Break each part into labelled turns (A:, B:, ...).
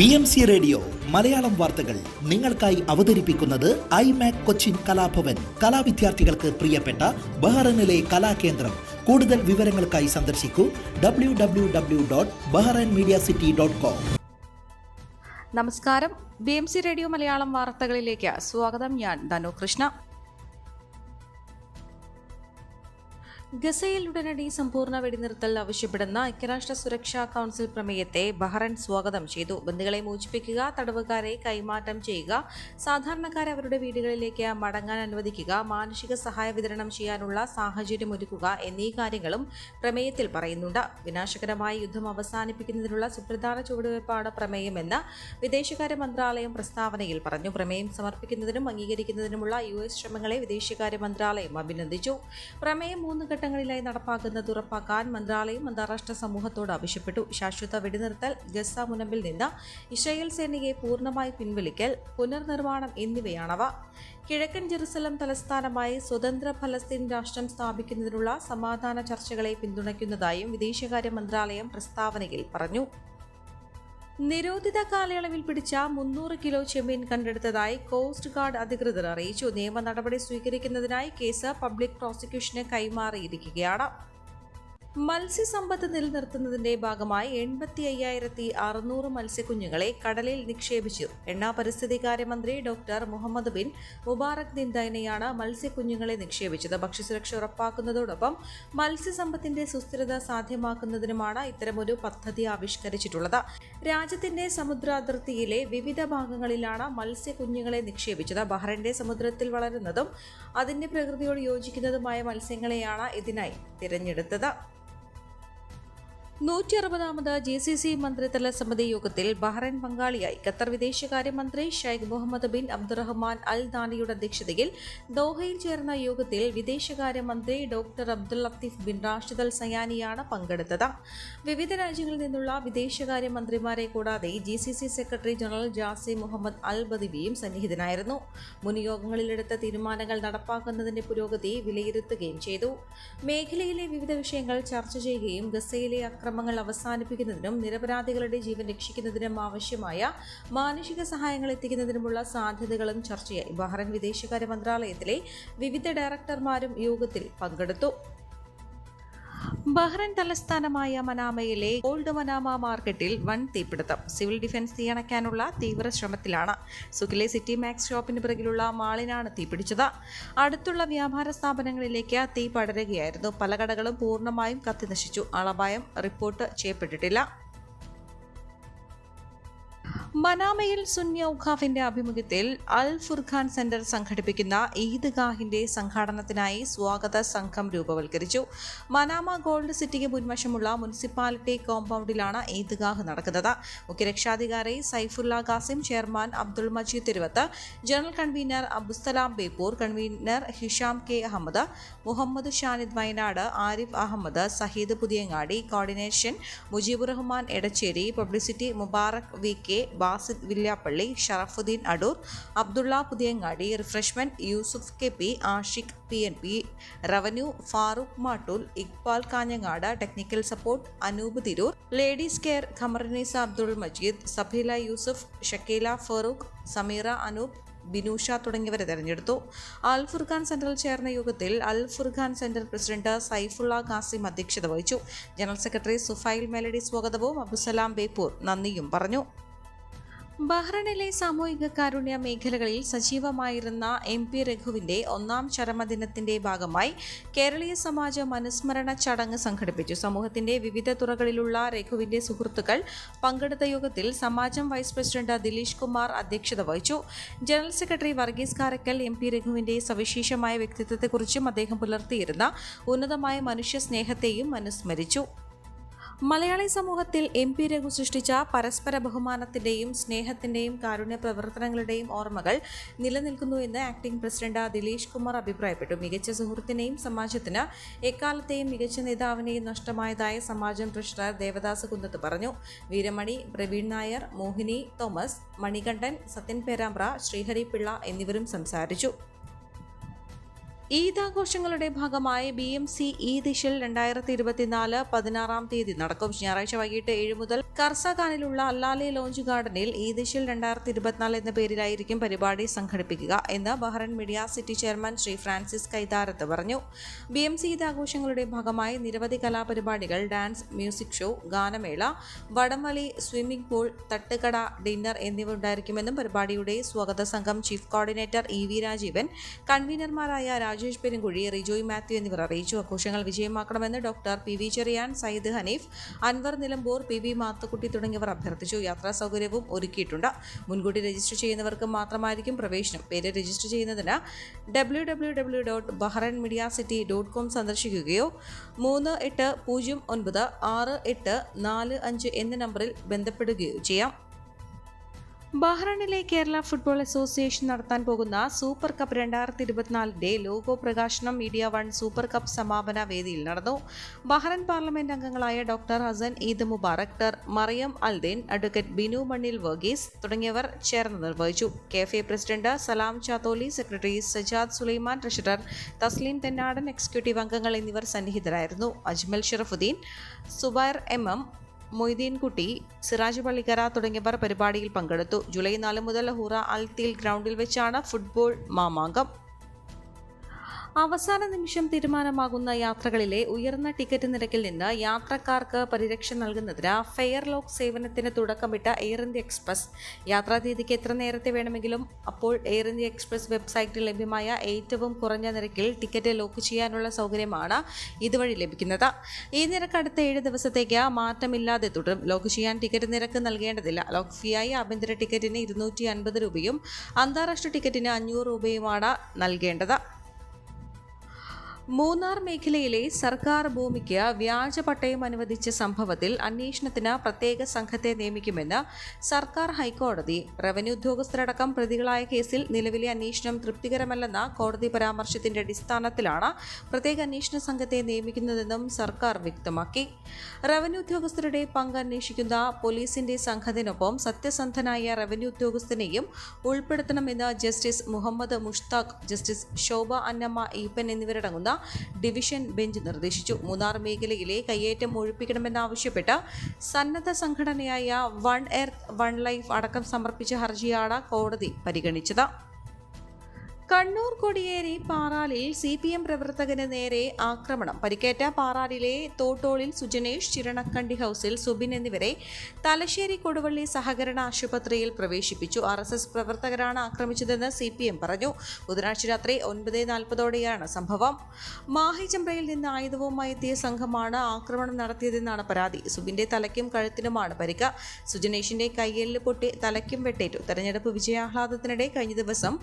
A: BMC radio Malayalam വാർത്തകൾ നിങ്ങൾക്കായി അവതരിപ്പിക്കുന്നത് ഐമാക് കൊച്ചിൻ കലാഭവൻ. കലാവിദ്യാർത്ഥികൾക്ക് പ്രിയപ്പെട്ട ബഹ്റൈനിലെ കലാകേന്ദ്രം. കൂടുതൽ വിവരങ്ങൾക്കായി സന്ദർശിക്കൂ www.bahrainmediacity.com.
B: നമസ്കാരം. BMC റേഡിയോ മലയാളം വാർത്തകളിലേക്ക് സ്വാഗതം. ഞാൻ ധനു കൃഷ്ണ. ഗസയിൽ ഉടനടി സമ്പൂർണ്ണ വെടിനിർത്തൽ ആവശ്യപ്പെടുന്ന ഐക്യരാഷ്ട്ര സുരക്ഷാ കൗൺസിൽ പ്രമേയത്തെ ബഹ്റൈൻ സ്വാഗതം ചെയ്തു. ബന്ദികളെ മോചിപ്പിക്കുക, തടവുകാരെ കൈമാറ്റം ചെയ്യുക, സാധാരണക്കാരെ അവരുടെ വീടുകളിലേക്ക് മടങ്ങാൻ അനുവദിക്കുക, മാനുഷിക സഹായ വിതരണം ചെയ്യാനുള്ള സാഹചര്യമൊരുക്കുക എന്നീ കാര്യങ്ങളും പ്രമേയത്തിൽ പറയുന്നുണ്ട്. വിനാശകരമായ യുദ്ധം അവസാനിപ്പിക്കുന്നതിനുള്ള സുപ്രധാന ചുവടുവയ്പ്പാണ് പ്രമേയമെന്ന് വിദേശകാര്യ മന്ത്രാലയം പ്രസ്താവനയിൽ പറഞ്ഞു. പ്രമേയം സമർപ്പിക്കുന്നതിനും അംഗീകരിക്കുന്നതിനുമുള്ള US ശ്രമങ്ങളെ വിദേശകാര്യ മന്ത്രാലയം അഭിനന്ദിച്ചു. പ്രമേയം 3 ഘട്ടങ്ങളിലായി നടപ്പാക്കുന്നത് ഉറപ്പാക്കാൻ മന്ത്രാലയം അന്താരാഷ്ട്ര സമൂഹത്തോട് ആവശ്യപ്പെട്ടു. ശാശ്വത വെടിനിർത്തൽ, ഗസ മുനമ്പിൽ നിന്ന് ഇസ്രായേൽ സേനയെ പൂർണ്ണമായി പിൻവലിക്കൽ, പുനർനിർമ്മാണം എന്നിവയാണവ. കിഴക്കൻ ജെറുസലം തലസ്ഥാനമായി സ്വതന്ത്ര ഫലസ്തീൻ രാഷ്ട്രം സ്ഥാപിക്കുന്നതിനുള്ള സമാധാന ചർച്ചകളെ പിന്തുണയ്ക്കുന്നതായും വിദേശകാര്യ മന്ത്രാലയം പ്രസ്താവനയിൽ പറഞ്ഞു. നിരോധിത കാലയളവിൽ പിടിച്ച 300 കിലോ ചെമ്മീൻ കണ്ടെടുത്തതായി കോസ്റ്റ് ഗാർഡ് അധികൃതർ അറിയിച്ചു. നിയമ നടപടി സ്വീകരിക്കുന്നതിനായി കേസ് പബ്ലിക് പ്രോസിക്യൂഷന് കൈമാറിയിരിക്കുകയാണ്. മത്സ്യസമ്പത്ത് നിലനിർത്തുന്നതിന്റെ ഭാഗമായി 85,600 മത്സ്യക്കുഞ്ഞുങ്ങളെ കടലിൽ നിക്ഷേപിച്ചു. പരിസ്ഥിതികാര്യ മന്ത്രി ഡോക്ടർ മുഹമ്മദ് ബിൻ മുബാറക് ദിൻദൈനയാണ് മത്സ്യക്കുഞ്ഞുങ്ങളെ നിക്ഷേപിച്ചത്. ഭക്ഷ്യസുരക്ഷ ഉറപ്പാക്കുന്നതോടൊപ്പം മത്സ്യസമ്പത്തിന്റെ സുസ്ഥിരത സാധ്യമാക്കുന്നതിനുമാണ് ഇത്തരമൊരു പദ്ധതി ആവിഷ്കരിച്ചിട്ടുള്ളത്. രാജ്യത്തിന്റെ സമുദ്രാതിർത്തിയിലെ വിവിധ ഭാഗങ്ങളിലാണ് മത്സ്യക്കുഞ്ഞുങ്ങളെ നിക്ഷേപിച്ചത്. ബഹ്റൈന്റെ സമുദ്രത്തിൽ വളരുന്നതും അതിന്റെ പ്രകൃതിയോട് യോജിക്കുന്നതുമായ മത്സ്യങ്ങളെയാണ് ഇതിനായി തിരഞ്ഞെടുത്തത്. 160ാമത് GCC മന്ത്രിതല സമിതി യോഗത്തിൽ ബഹ്റൈൻ പങ്കാളിയായി. ഖത്തർ വിദേശകാര്യമന്ത്രി Sheikh Mohammed bin Abdulrahman Al ദാനിയുടെ അധ്യക്ഷതയിൽ ദോഹയിൽ ചേർന്ന യോഗത്തിൽ വിദേശകാര്യമന്ത്രി doctor Abdul Latif bin Rashid Al സയാനിയാണ് പങ്കെടുത്തത്. വിവിധ രാജ്യങ്ങളിൽ നിന്നുള്ള വിദേശകാര്യമന്ത്രിമാരെ കൂടാതെ GCC secretary general Jasem Mohamed Al ബദിവിയും സന്നിഹിതനായിരുന്നു. മുൻ യോഗങ്ങളിലെടുത്ത തീരുമാനങ്ങൾ നടപ്പാക്കുന്നതിന്റെ പുരോഗതി വിലയിരുത്തുകയും ചെയ്തു. മേഖലയിലെ വിവിധ വിഷയങ്ങൾ ചർച്ച ചെയ്യുകയും ഗസയിലെ അക്രമങ്ങൾ അവസാനിപ്പിക്കുന്നതിനും നിരപരാധികളുടെ ജീവൻ രക്ഷിക്കുന്നതിനും ആവശ്യമായ മാനുഷിക സഹായങ്ങൾ എത്തിക്കുന്നതിനുമുള്ള സാധ്യതകളും ചർച്ചയായി. ബഹ്റൈൻ വിദേശകാര്യ മന്ത്രാലയത്തിലെ വിവിധ ഡയറക്ടർമാരും യോഗത്തിൽ പങ്കെടുത്തു. ബഹ്റൈൻ തലസ്ഥാനമായ മനാമയിലെ ഓൾഡ് മനാമ മാർക്കറ്റിൽ വൻ തീപിടുത്തം. സിവിൽ ഡിഫൻസ് തീയണയ്ക്കാനുള്ള തീവ്ര ശ്രമത്തിലാണ്. സുഖിലെ സിറ്റി മാക്സ് ഷോപ്പിന് പിറകിലുള്ള മാളിനാണ് തീപിടിച്ചത്. അടുത്തുള്ള വ്യാപാര സ്ഥാപനങ്ങളിലേക്ക് തീ പടരുകയായിരുന്നു. പല കടകളും പൂർണ്ണമായും കത്തിനശിച്ചു. ആളപായം റിപ്പോർട്ട് ചെയ്യപ്പെട്ടിട്ടില്ല. മനാമയിൽ സുന്നി ഔഖാഫിന്റെ ആഭിമുഖ്യത്തിൽ അൽ ഫുർഖാൻ സെന്റർ സംഘടിപ്പിക്കുന്ന ഈദ്ഗാഹിന്റെ സംഘാടനത്തിനായി സ്വാഗത സംഘം രൂപവൽക്കരിച്ചു. മനാമ ഗോൾഡ് സിറ്റിക്ക് മുൻവശമുള്ള മുനിസിപ്പാലിറ്റി കോമ്പൗണ്ടിലാണ് ഈദ്ഗാഹ് നടക്കുന്നത്. മുഖ്യരക്ഷാധികാരി Saifulla Qasim, chairman Abdul Majeed Thiruvath, general convener Abdussalam Beypore, convener Hisham K. Ahmed, Muhammad Shanid Wayanad, Arif Ahmed, Saheed Puthiyangadi, coordination Mujeebur Rahman Edachery, publicity Mubarak VK, Basid Villiappally, Sharafudheen Adoor, Abdulla Puthiyangadi, refreshment Yusuf KP, Ashiq PNP, revenue Farooq Mattool, Iqbal Kanhangad, technical support Anoop Tirur, ladies care Qamarunnisa Abdul Majeed, Safeela Yusuf, Shakeela Farooq, Sameera Anoop, Binusha തുടങ്ങിയവരെ തെരഞ്ഞെടുത്തു. അൽ ഫുർഖാൻ സെന്ററിൽ ചേർന്ന യോഗത്തിൽ അൽ Furqan centre president Saifullah Qasem അധ്യക്ഷത വഹിച്ചു. ജനറൽ സെക്രട്ടറി സുഫൈൽ മെലഡി സ്വാഗതവും അബ്ദുസലാം ബേപ്പൂർ നന്ദിയും പറഞ്ഞു. ബഹ്റൈനിലെ സാമൂഹിക കാരുണ്യ മേഖലകളിൽ സജീവമായിരുന്ന MP രഘുവിന്റെ 1ാം ചരമദിനത്തിന്റെ ഭാഗമായി കേരളീയ സമാജം അനുസ്മരണ ചടങ്ങ് സംഘടിപ്പിച്ചു. സമൂഹത്തിന്റെ വിവിധ തുറകളിലുള്ള രഘുവിന്റെ സുഹൃത്തുക്കൾ പങ്കെടുത്ത യോഗത്തിൽ സമാജം വൈസ് പ്രസിഡന്റ് ദിലീഷ് കുമാർ അധ്യക്ഷത വഹിച്ചു. General secretary Varghese Karaikal MP രഘുവിന്റെ സവിശേഷമായ വ്യക്തിത്വത്തെക്കുറിച്ചും അദ്ദേഹം പുലർത്തിയിരുന്ന ഉന്നതമായ മനുഷ്യ സ്നേഹത്തെയും അനുസ്മരിച്ചു. മലയാളി സമൂഹത്തിൽ MP രഘു സൃഷ്ടിച്ച പരസ്പര ബഹുമാനത്തിന്റെയും സ്നേഹത്തിന്റെയും കാരുണ്യ പ്രവർത്തനങ്ങളുടെയും ഓർമ്മകൾ നിലനിൽക്കുന്നുവെന്ന് ആക്ടിംഗ് പ്രസിഡന്റ് ദിലീഷ് കുമാർ അഭിപ്രായപ്പെട്ടു. മികച്ച സുഹൃത്തിനെയും സമാജത്തിന് എക്കാലത്തെയും മികച്ച നേതാവിനെയും നഷ്ടമായതായ സമാജം ട്രഷറർ ദേവദാസ് കുന്നത്ത് പറഞ്ഞു. വീരമണി, പ്രവീൺ നായർ, മോഹിനി തോമസ്, മണികണ്ഠൻ, സത്യൻ പേരാമ്പ്ര, ശ്രീഹരി പിള്ള എന്നിവരും സംസാരിച്ചു. ഈദ് ആഘോഷങ്ങളുടെ ഭാഗമായി BMC ഈദ് ഇശൽ 2024 16-ാം തീയതി നടക്കും. ഞായറാഴ്ച വൈകിട്ട് 7 മുതൽ കർസഖാനിലുള്ള അല്ലാലെ ലോഞ്ച് ഗാർഡനിൽ ഈദ് ഇശൽ 2024 എന്ന പേരിലായിരിക്കും പരിപാടി സംഘടിപ്പിക്കുക എന്ന് Bahrain media city chairman Shri Francis Kaitharath പറഞ്ഞു. BMC ഈദ് ആഘോഷങ്ങളുടെ ഭാഗമായി നിരവധി കലാപരിപാടികൾ, ഡാൻസ്, മ്യൂസിക് ഷോ, ഗാനമേള, വടംവലി, സ്വിമ്മിംഗ് പൂൾ, തട്ടുകട, ഡിന്നർ എന്നിവ ഉണ്ടായിരിക്കുമെന്നും പരിപാടിയുടെ സ്വാഗത സംഘം ചീഫ് കോർഡിനേറ്റർ EV രാജീവൻ, കൺവീനർമാരായ രാജേഷ് പെരുങ്കുഴി, റിജോയ് മാത്യു എന്നിവർ അറിയിച്ചു. ആഘോഷങ്ങൾ വിജയമാക്കണമെന്ന് doctor PV Cherian, Sayyid Hanif, Anwar Nilambur, PV Mathukutty തുടങ്ങിയവർ അഭ്യർത്ഥിച്ചു. യാത്രാ സൗകര്യവും ഒരുക്കിയിട്ടുണ്ട്. മുൻകൂട്ടി രജിസ്റ്റർ ചെയ്യുന്നവർക്ക് മാത്രമായിരിക്കും പ്രവേശനം. പേര് രജിസ്റ്റർ ചെയ്യുന്നതിന് www.bahrainmediacity.com സന്ദർശിക്കുകയോ 38096845 എന്ന നമ്പറിൽ ബന്ധപ്പെടുകയോ ചെയ്യാം. ബഹ്റൈനിലെ കേരള ഫുട്ബോൾ അസോസിയേഷൻ നടത്താൻ പോകുന്ന സൂപ്പർ കപ്പ് 2024 ലോഗോ പ്രകാശനം മീഡിയ വൺ സൂപ്പർ കപ്പ് സമാപന വേദിയിൽ നടന്നു. ബഹ്റൈൻ പാർലമെന്റ് അംഗങ്ങളായ doctor Hasan Eid Mubarak, doctor Mariam Aldeen, advocate Binu Mannil Varghese തുടങ്ങിയവർ ചേർന്ന് നിർവഹിച്ചു. KFA president Salam Chatholi, secretary Sajad Sulaiman, treasurer Thasleem Thennadan, executive അംഗങ്ങൾ എന്നിവർ സന്നിഹിതരായിരുന്നു. അജ്മൽ ഷറഫുദ്ദീൻ, സുബൈർ MM, മൊയ്തീൻ കുട്ടി, സിറാജ് പള്ളിക്കര തുടങ്ങിയവർ പരിപാടിയിൽ പങ്കെടുത്തു. ജൂലൈ 4 മുതൽ ഹുറ അൽ തീൽ ഗ്രൗണ്ടിൽ വെച്ചാണ് ഫുട്ബോൾ മാമാങ്കം. അവസാന നിമിഷം തീരുമാനമാകുന്ന യാത്രകളിലെ ഉയർന്ന ടിക്കറ്റ് നിരക്കിൽ നിന്ന് യാത്രക്കാർക്ക് പരിരക്ഷ നൽകുന്നതിന് ഫെയർ ലോക്ക് സേവനത്തിന് തുടക്കമിട്ട എയർ ഇന്ത്യ എക്സ്പ്രസ്. യാത്രാതീയതിക്ക് എത്ര നേരത്തെ വേണമെങ്കിലും അപ്പോൾ എയർ ഇന്ത്യ എക്സ്പ്രസ് വെബ്സൈറ്റിൽ ലഭ്യമായ ഏറ്റവും കുറഞ്ഞ നിരക്കിൽ ടിക്കറ്റ് ലോക്ക് ചെയ്യാനുള്ള സൗകര്യമാണ് ഇതുവഴി ലഭിക്കുന്നത്. ഈ നിരക്ക് അടുത്ത 7 ദിവസത്തേക്ക് മാറ്റമില്ലാതെ തുടരും. ലോക്ക് ചെയ്യാൻ ടിക്കറ്റ് നിരക്ക് നൽകേണ്ടതില്ല. ലോക്ക് ഫീയായി ആഭ്യന്തര ടിക്കറ്റിന് 250 രൂപയും അന്താരാഷ്ട്ര ടിക്കറ്റിന് 500 രൂപയുമാണ് നൽകേണ്ടത്. മൂന്നാർ മേഖലയിലെ സർക്കാർ ഭൂമിക്ക് വ്യാജ പട്ടയം അനുവദിച്ച സംഭവത്തിൽ അന്വേഷണത്തിന് പ്രത്യേക സംഘത്തെ നിയമിക്കുമെന്ന് സർക്കാർ ഹൈക്കോടതി. റവന്യൂ ഉദ്യോഗസ്ഥരടക്കം പ്രതികളായ കേസിൽ നിലവിലെ അന്വേഷണം തൃപ്തികരമല്ലെന്ന കോടതി പരാമർശത്തിന്റെ അടിസ്ഥാനത്തിലാണ് പ്രത്യേക അന്വേഷണ സംഘത്തെ നിയമിക്കുന്നതെന്നും സർക്കാർ വ്യക്തമാക്കി. റവന്യൂ ഉദ്യോഗസ്ഥരുടെ പങ്ക് അന്വേഷിക്കുന്ന പോലീസിന്റെ സംഘത്തിനൊപ്പം സത്യസന്ധനായ റവന്യൂ ഉദ്യോഗസ്ഥനെയും ഉൾപ്പെടുത്തണമെന്ന് ജസ്റ്റിസ് മുഹമ്മദ് മുഷ്താഖ്, ജസ്റ്റിസ് ശോഭ അന്നമ്മ ഈപ്പൻ എന്നിവരടങ്ങുന്ന ഡിവിഷൻ ബെഞ്ച് നിർദ്ദേശിച്ചു. മൂന്നാർ മേഖലയിലെ കയ്യേറ്റം ഒഴിപ്പിക്കണമെന്നാവശ്യപ്പെട്ട് സന്നദ്ധ സംഘടനയായ വൺ എർത്ത് വൺ ലൈഫ് അടക്കം സമർപ്പിച്ച ഹർജിയാണ് കോടതി പരിഗണിച്ചത്. കണ്ണൂർ കൊടിയേരി പാറാലിൽ CPM പ്രവർത്തകന് നേരെ ആക്രമണം. പരിക്കേറ്റ പാറാലിലെ തോട്ടോളിൽ സുജനേഷ്, ചിരണക്കണ്ടി ഹൌസിൽ സുബിൻ എന്നിവരെ തലശ്ശേരി കൊടുവള്ളി സഹകരണ ആശുപത്രിയിൽ പ്രവേശിപ്പിച്ചു. RSS പ്രവർത്തകരാണ് ആക്രമിച്ചതെന്ന് CPM പറഞ്ഞു. ബുധനാഴ്ച രാത്രി 9:40 സംഭവം. മാഹി ചമ്പ്രയിൽ നിന്ന് ആയുധവുമായി എത്തിയ സംഘമാണ് ആക്രമണം നടത്തിയതെന്നാണ് പരാതി. സുബിന്റെ തലയ്ക്കും കഴുത്തിനുമാണ് പരിക്ക്. സുജനേഷിന്റെ കയ്യെല്ല് പൊട്ടി തലയ്ക്കും വെട്ടേറ്റു. തെരഞ്ഞെടുപ്പ് വിജയാഹ്ലാദത്തിനിടെ കഴിഞ്ഞ ദിവസം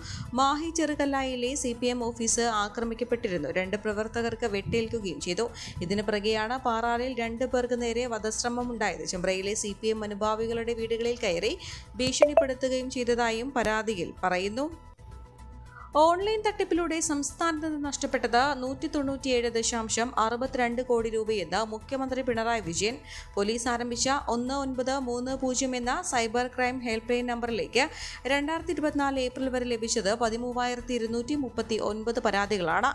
B: മാഹി കല്ലായിലെ CPM ഓഫീസ് ആക്രമിക്കപ്പെട്ടിരുന്നു. 2 പ്രവർത്തകർക്ക് വെട്ടേൽക്കുകയും ചെയ്തു. ഇതിന് പിറകെയാണ് പാറാലിൽ 2 പേർക്ക് നേരെ വധശ്രമമുണ്ടായത്. ചെമ്പ്രയിലെ CPM അനുഭാവികളുടെ വീടുകളിൽ കയറി ഭീഷണിപ്പെടുത്തുകയും ചെയ്തതായും പരാതിയിൽ പറയുന്നു. ഓൺലൈൻ തട്ടിപ്പിലൂടെ സംസ്ഥാനത്ത് നിന്ന് നഷ്ടപ്പെട്ടത് 197.62 കോടി രൂപയെന്ന് മുഖ്യമന്ത്രി പിണറായി വിജയൻ. പോലീസ് ആരംഭിച്ച 1930 എന്ന സൈബർ ക്രൈം ഹെൽപ്പ് ലൈൻ നമ്പറിലേക്ക് 2024 ഏപ്രിൽ വരെ ലഭിച്ചത് 13,239 പരാതികളാണ്.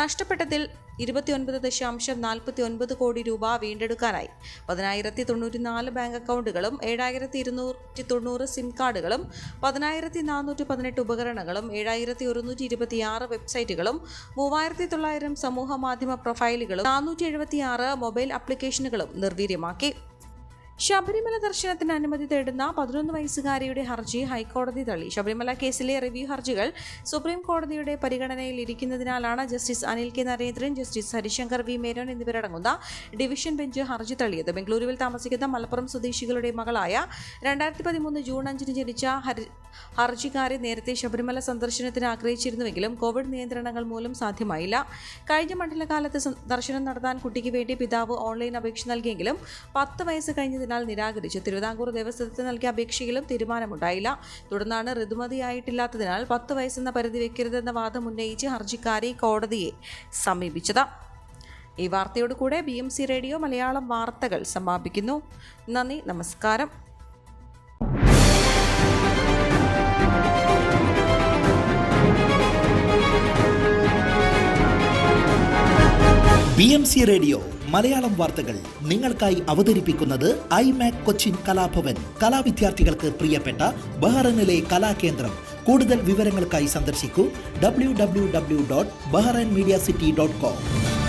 B: നഷ്ടപ്പെട്ടതിൽ 29.49 കോടി രൂപ വീണ്ടെടുക്കാനായി. 10,094 ബാങ്ക് അക്കൗണ്ടുകളും 7,290 സിം കാർഡുകളും 10,418 ഉപകരണങ്ങളും 7,126 വെബ്സൈറ്റുകളും 3,900 സമൂഹ മാധ്യമ പ്രൊഫൈലുകളും 476 മൊബൈൽ ആപ്ലിക്കേഷനുകളും നിർവീര്യമാക്കി. ശബരിമല ദർശനത്തിന് അനുമതി തേടുന്ന 11 വയസ്സുകാരിയുടെ ഹർജി ഹൈക്കോടതി തള്ളി. ശബരിമല കേസിലെ റിവ്യൂ ഹർജികൾ സുപ്രീം കോടതിയുടെ പരിഗണനയിൽ ഇരിക്കുന്നതിനാലാണ് justice Anil K Narendran, justice Harishankar V Menon എന്നിവരടങ്ങുന്ന ഡിവിഷൻ ബെഞ്ച് ഹർജി തള്ളിയത്. ബംഗളൂരുവിൽ താമസിക്കുന്ന മലപ്പുറം സ്വദേശികളുടെ മകളായ 2013 ജൂൺ 5 ജനിച്ച ഹർജിക്കാരെ നേരത്തെ ശബരിമല സന്ദർശനത്തിന് ആഗ്രഹിച്ചിരുന്നുവെങ്കിലും കോവിഡ് നിയന്ത്രണങ്ങൾ മൂലം സാധ്യമായില്ല. കഴിഞ്ഞ മണ്ഡലകാലത്ത് ദർശനം നടത്താൻ കുട്ടിക്ക് വേണ്ടി പിതാവ് ഓൺലൈൻ അപേക്ഷ നൽകിയെങ്കിലും 10 വയസ്സ് കഴിഞ്ഞതിനാൽ നിരാകരിച്ചു. തിരുവിതാംകൂർ ദേവസ്വത്തിന് നൽകിയ അപേക്ഷയിലും തീരുമാനമുണ്ടായില്ല. തുടർന്നാണ് ഋതുമതിയായിട്ടില്ലാത്തതിനാൽ 10 വയസ്സെന്ന പരിധി വെക്കരുതെന്ന വാദം ഉന്നയിച്ച് ഹർജിക്കാരി കോടതിയെ സമീപിച്ചത്. ഈ വാർത്തയോടുകൂടെ BMC റേഡിയോ മലയാളം വാർത്തകൾ സമാപിക്കുന്നു. നന്ദി, നമസ്കാരം.
A: BMC റേഡിയോ മലയാളം വാർത്തകൾ നിങ്ങൾക്കായി അവതരിപ്പിക്കുന്നത് ഐമാക് കൊച്ചിൻ കലാഭവൻ. കലാവിദ്യാർത്ഥികൾക്ക് പ്രിയപ്പെട്ട ബഹ്റൈനിലെ കലാകേന്ദ്രം. കൂടുതൽ വിവരങ്ങൾക്കായി സന്ദർശിക്കൂ www.bahrainmediacity.com.